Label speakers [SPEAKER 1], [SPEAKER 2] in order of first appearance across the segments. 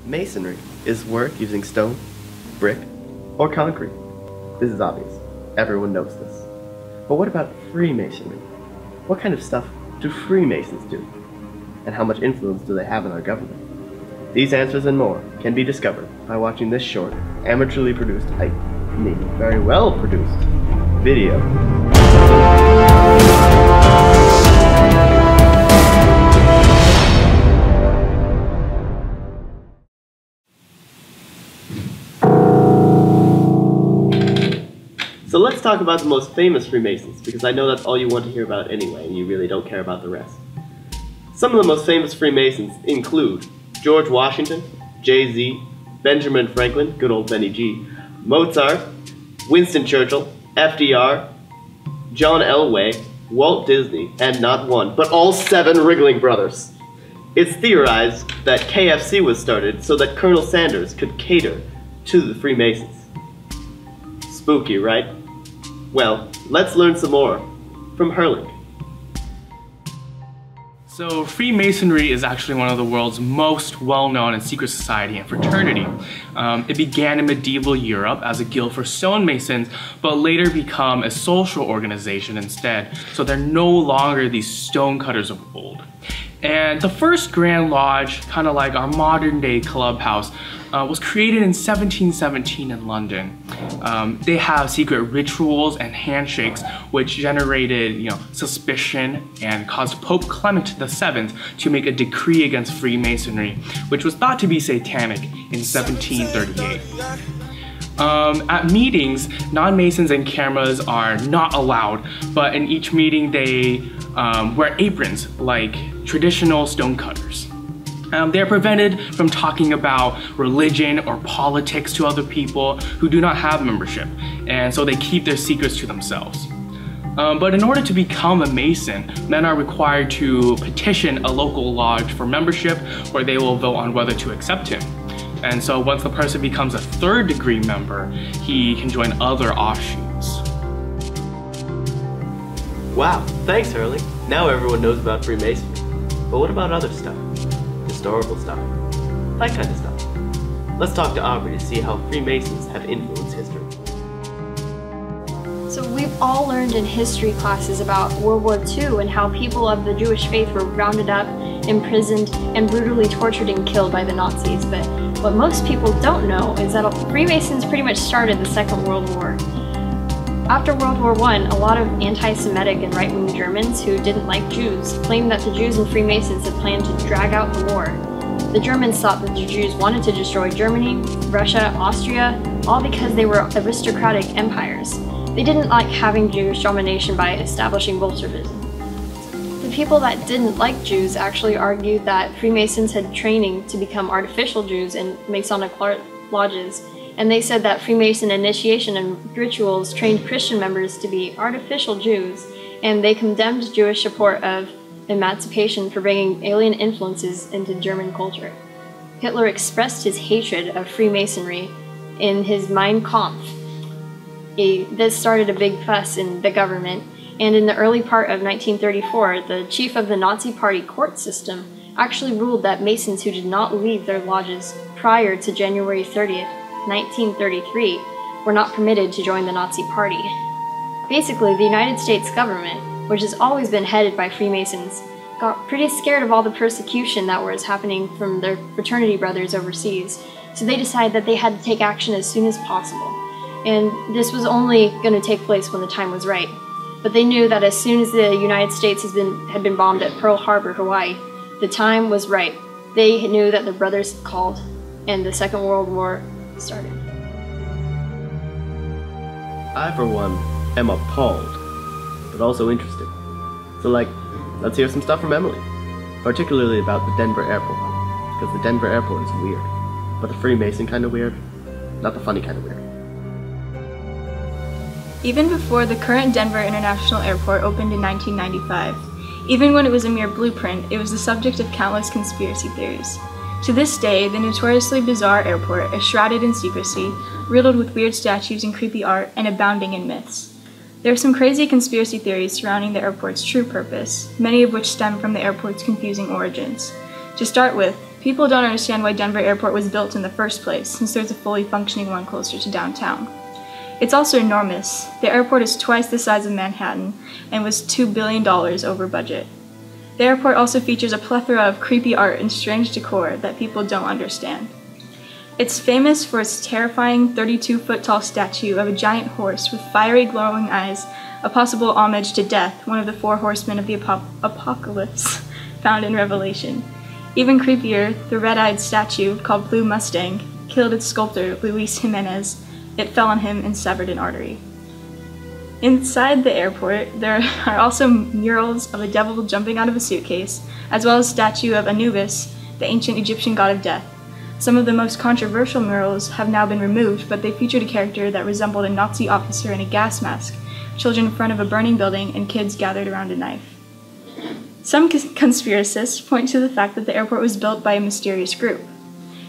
[SPEAKER 1] Masonry is work using stone, brick, or concrete. This is obvious. Everyone knows this. But what about Freemasonry? What kind of stuff do Freemasons do? And how much influence do they have in our government? These answers and more can be discovered by watching this short, amateurly produced, very well produced video. So let's talk about the most famous Freemasons, because I know that's all you want to hear about anyway, and you really don't care about the rest. Some of the most famous Freemasons include George Washington, Jay-Z, Benjamin Franklin, good old Benny G, Mozart, Winston Churchill, FDR, John Elway, Walt Disney, and not one, but all 7 Ringling Brothers. It's theorized that KFC was started so that Colonel Sanders could cater to the Freemasons. Spooky, right? Well, let's learn some more from Hurlink.
[SPEAKER 2] So Freemasonry is actually one of the world's most well-known and secret society and fraternity. It began in medieval Europe as a guild for stonemasons, but later became a social organization instead. So they're no longer these stonecutters of old. And the first Grand Lodge, kind of like our modern day clubhouse, was created in 1717 in London. They have secret rituals and handshakes which generated suspicion and caused Pope Clement VII to make a decree against Freemasonry, which was thought to be satanic in 1738. At meetings, non-Masons and cameras are not allowed, but in each meeting they wear aprons like traditional stonecutters. They're prevented from talking about religion or politics to other people who do not have membership, and so they keep their secrets to themselves. But in order to become a Mason, men are required to petition a local lodge for membership, where they will vote on whether to accept him. And so once the person becomes a 3rd degree member, he can join other offshoots.
[SPEAKER 1] Wow, thanks Hurley. Now everyone knows about Freemasonry. But what about other stuff? Historical stuff. That kind of stuff. Let's talk to Aubrey to see how Freemasons have influenced history.
[SPEAKER 3] So we've all learned in history classes about World War II and how people of the Jewish faith were rounded up, imprisoned, and brutally tortured and killed by the Nazis. But what most people don't know is that Freemasons pretty much started the Second World War. After World War I, a lot of anti-Semitic and right-wing Germans who didn't like Jews claimed that the Jews and Freemasons had planned to drag out the war. The Germans thought that the Jews wanted to destroy Germany, Russia, Austria, all because they were aristocratic empires. They didn't like having Jewish domination by establishing Bolshevism. The people that didn't like Jews actually argued that Freemasons had training to become artificial Jews in Masonic lodges, and they said that Freemason initiation and rituals trained Christian members to be artificial Jews, and they condemned Jewish support of emancipation for bringing alien influences into German culture. Hitler expressed his hatred of Freemasonry in his Mein Kampf. This started a big fuss in the government, and in the early part of 1934, the chief of the Nazi Party court system actually ruled that Masons who did not leave their lodges prior to January 30th, 1933, were not permitted to join the Nazi Party. Basically, the United States government, which has always been headed by Freemasons, got pretty scared of all the persecution that was happening from their fraternity brothers overseas, so they decided that they had to take action as soon as possible. And this was only going to take place when the time was right. But they knew that as soon as the United States had been bombed at Pearl Harbor, Hawaii, the time was right. They knew that the brothers called, and the Second World War started.
[SPEAKER 1] I, for one, am appalled, but also interested. So let's hear some stuff from Emilee, particularly about the Denver airport, because the Denver airport is weird, but the Freemason kind of weird, not the funny kind of weird.
[SPEAKER 4] Even before the current Denver International Airport opened in 1995, even when it was a mere blueprint, it was the subject of countless conspiracy theories. To this day, the notoriously bizarre airport is shrouded in secrecy, riddled with weird statues and creepy art, and abounding in myths. There are some crazy conspiracy theories surrounding the airport's true purpose, many of which stem from the airport's confusing origins. To start with, People don't understand why Denver Airport was built in the first place, since there's a fully functioning one closer to downtown. It's also enormous. The airport is twice the size of Manhattan and was $2 billion over budget. The airport also features a plethora of creepy art and strange decor that people don't understand. It's famous for its terrifying 32-foot-tall statue of a giant horse with fiery glowing eyes, a possible homage to Death, one of the four horsemen of the apocalypse found in Revelation. Even creepier, the red-eyed statue, called Blue Mustang, killed its sculptor, Luis Jimenez. It fell on him and severed an artery. Inside the airport, there are also murals of a devil jumping out of a suitcase, as well as a statue of Anubis, the ancient Egyptian god of death. Some of the most controversial murals have now been removed, but they featured a character that resembled a Nazi officer in a gas mask, children in front of a burning building, and kids gathered around a knife. Some conspiracists point to the fact that the airport was built by a mysterious group.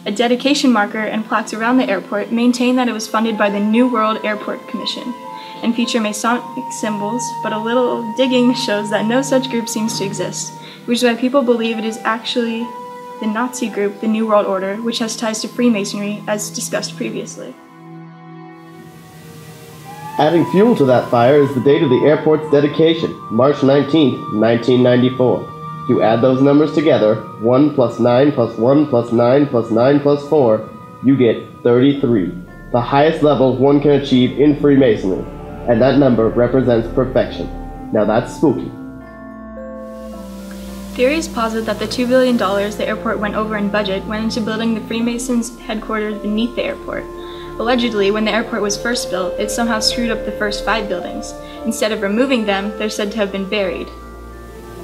[SPEAKER 4] A dedication marker and plaques around the airport maintain that it was funded by the New World Airport Commission and feature Masonic symbols, but a little digging shows that no such group seems to exist, which is why people believe it is actually the Nazi group, the New World Order, which has ties to Freemasonry, as discussed previously.
[SPEAKER 1] Adding fuel to that fire is the date of the airport's dedication, March 19, 1994. You add those numbers together, 1 plus 9 plus 1 plus 9 plus 9 plus 4, you get 33, the highest level one can achieve in Freemasonry, and that number represents perfection. Now that's spooky.
[SPEAKER 4] Theories posit that the $2 billion the airport went over in budget went into building the Freemasons' headquarters beneath the airport. Allegedly, when the airport was first built, it somehow screwed up the first 5 buildings. Instead of removing them, they're said to have been buried.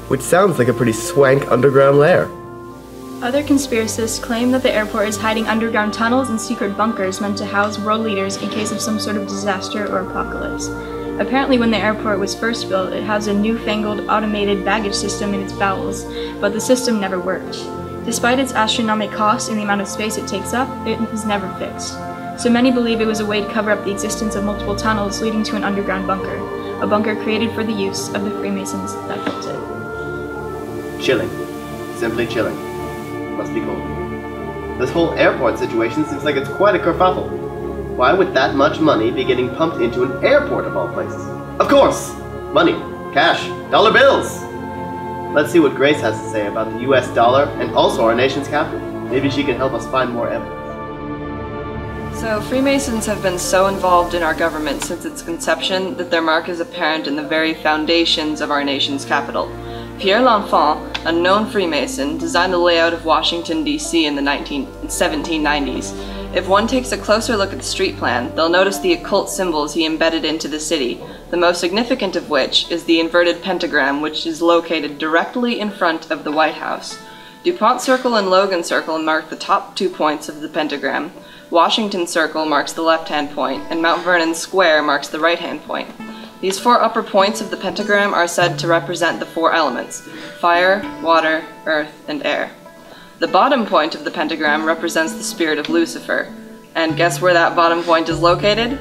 [SPEAKER 1] Which sounds like a pretty swank underground lair.
[SPEAKER 4] Other conspiracists claim that the airport is hiding underground tunnels and secret bunkers meant to house world leaders in case of some sort of disaster or apocalypse. Apparently, when the airport was first built, it has a newfangled automated baggage system in its bowels, but the system never worked. Despite its astronomical cost and the amount of space it takes up, it was never fixed. So many believe it was a way to cover up the existence of multiple tunnels leading to an underground bunker, a bunker created for the use of the Freemasons that built it.
[SPEAKER 1] Chilling. Simply chilling. Must be cold. This whole airport situation seems like it's quite a kerfuffle. Why would that much money be getting pumped into an airport of all places? Of course! Money, cash, dollar bills! Let's see what Grace has to say about the U.S. dollar and also our nation's capital. Maybe she can help us find more evidence.
[SPEAKER 5] So, Freemasons have been so involved in our government since its conception that their mark is apparent in the very foundations of our nation's capital. Pierre L'Enfant, a known Freemason, designed the layout of Washington, D.C. in the 1790s. If one takes a closer look at the street plan, they'll notice the occult symbols he embedded into the city, the most significant of which is the inverted pentagram, which is located directly in front of the White House. DuPont Circle and Logan Circle mark the top 2 points of the pentagram, Washington Circle marks the left-hand point, and Mount Vernon Square marks the right-hand point. These 4 upper points of the pentagram are said to represent the 4 elements: fire, water, earth, and air. The bottom point of the pentagram represents the spirit of Lucifer. And guess where that bottom point is located?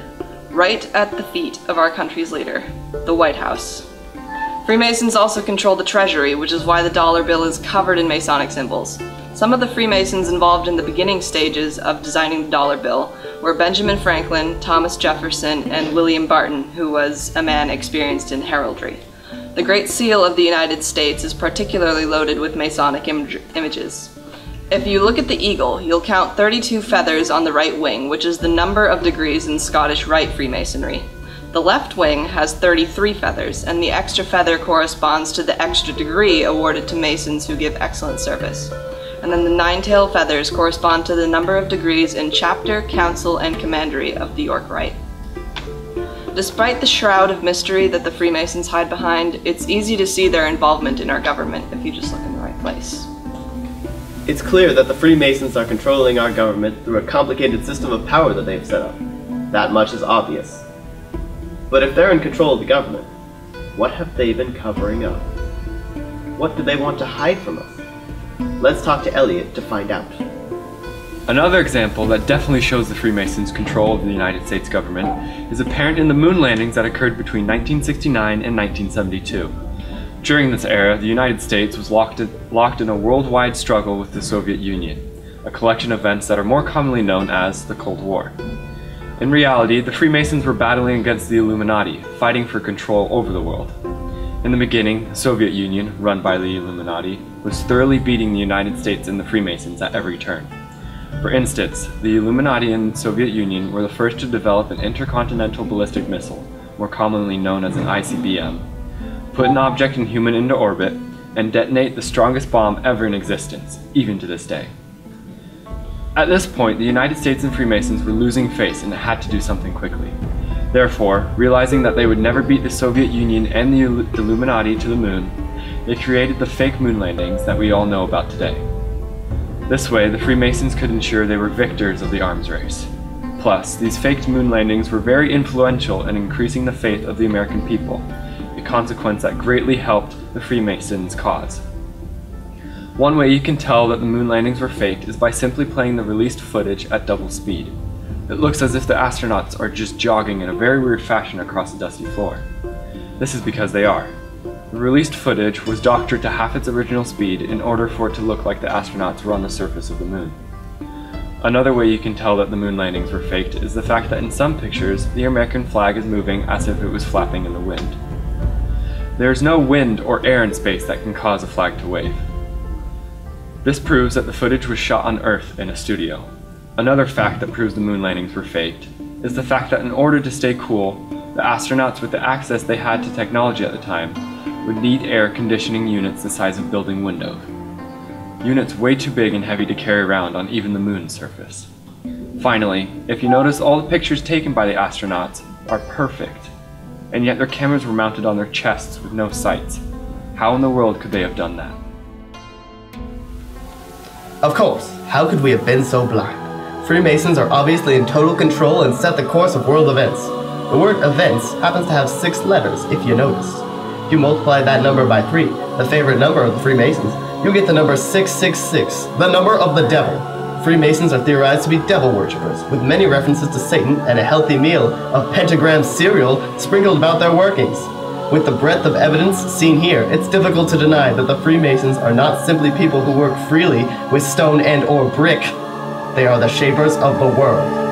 [SPEAKER 5] Right at the feet of our country's leader, the White House. Freemasons also control the treasury, which is why the dollar bill is covered in Masonic symbols. Some of the Freemasons involved in the beginning stages of designing the dollar bill were Benjamin Franklin, Thomas Jefferson, and William Barton, who was a man experienced in heraldry. The Great Seal of the United States is particularly loaded with Masonic images. If you look at the eagle, you'll count 32 feathers on the right wing, which is the number of degrees in Scottish Rite Freemasonry. The left wing has 33 feathers, and the extra feather corresponds to the extra degree awarded to Masons who give excellent service. And then the 9 tail feathers correspond to the number of degrees in Chapter, Council, and Commandery of the York Rite. Despite the shroud of mystery that the Freemasons hide behind, it's easy to see their involvement in our government if you just look in the right place.
[SPEAKER 1] It's clear that the Freemasons are controlling our government through a complicated system of power that they've set up. That much is obvious. But if they're in control of the government, what have they been covering up? What do they want to hide from us? Let's talk to Elliot to find out.
[SPEAKER 6] Another example that definitely shows the Freemasons' control of the United States government is apparent in the moon landings that occurred between 1969 and 1972. During this era, the United States was locked in a worldwide struggle with the Soviet Union, a collection of events that are more commonly known as the Cold War. In reality, the Freemasons were battling against the Illuminati, fighting for control over the world. In the beginning, the Soviet Union, run by the Illuminati, was thoroughly beating the United States and the Freemasons at every turn. For instance, the Illuminati and the Soviet Union were the first to develop an intercontinental ballistic missile, more commonly known as an ICBM, put an object and human into orbit, and detonate the strongest bomb ever in existence, even to this day. At this point, the United States and Freemasons were losing face and had to do something quickly. Therefore, realizing that they would never beat the Soviet Union and the Illuminati to the moon, they created the fake moon landings that we all know about today. This way, the Freemasons could ensure they were victors of the arms race. Plus, these faked moon landings were very influential in increasing the faith of the American people, a consequence that greatly helped the Freemasons' cause. One way you can tell that the moon landings were faked is by simply playing the released footage at double speed. It looks as if the astronauts are just jogging in a very weird fashion across the dusty floor. This is because they are. The released footage was doctored to half its original speed in order for it to look like the astronauts were on the surface of the moon. Another way you can tell that the moon landings were faked is the fact that in some pictures, the American flag is moving as if it was flapping in the wind. There is no wind or air in space that can cause a flag to wave. This proves that the footage was shot on Earth in a studio. Another fact that proves the moon landings were faked is the fact that in order to stay cool, the astronauts with the access they had to technology at the time would need air conditioning units the size of building windows. Units way too big and heavy to carry around on even the moon's surface. Finally, if you notice, all the pictures taken by the astronauts are perfect, and yet their cameras were mounted on their chests with no sights. How in the world could they have done that?
[SPEAKER 1] Of course, how could we have been so blind? Freemasons are obviously in total control and set the course of world events. The word events happens to have 6 letters, if you notice. If you multiply that number by 3, the favorite number of the Freemasons, you'll get the number 666, the number of the devil. Freemasons are theorized to be devil worshippers, with many references to Satan and a healthy meal of pentagram cereal sprinkled about their workings. With the breadth of evidence seen here, it's difficult to deny that the Freemasons are not simply people who work freely with stone and or brick. They are the shapers of the world.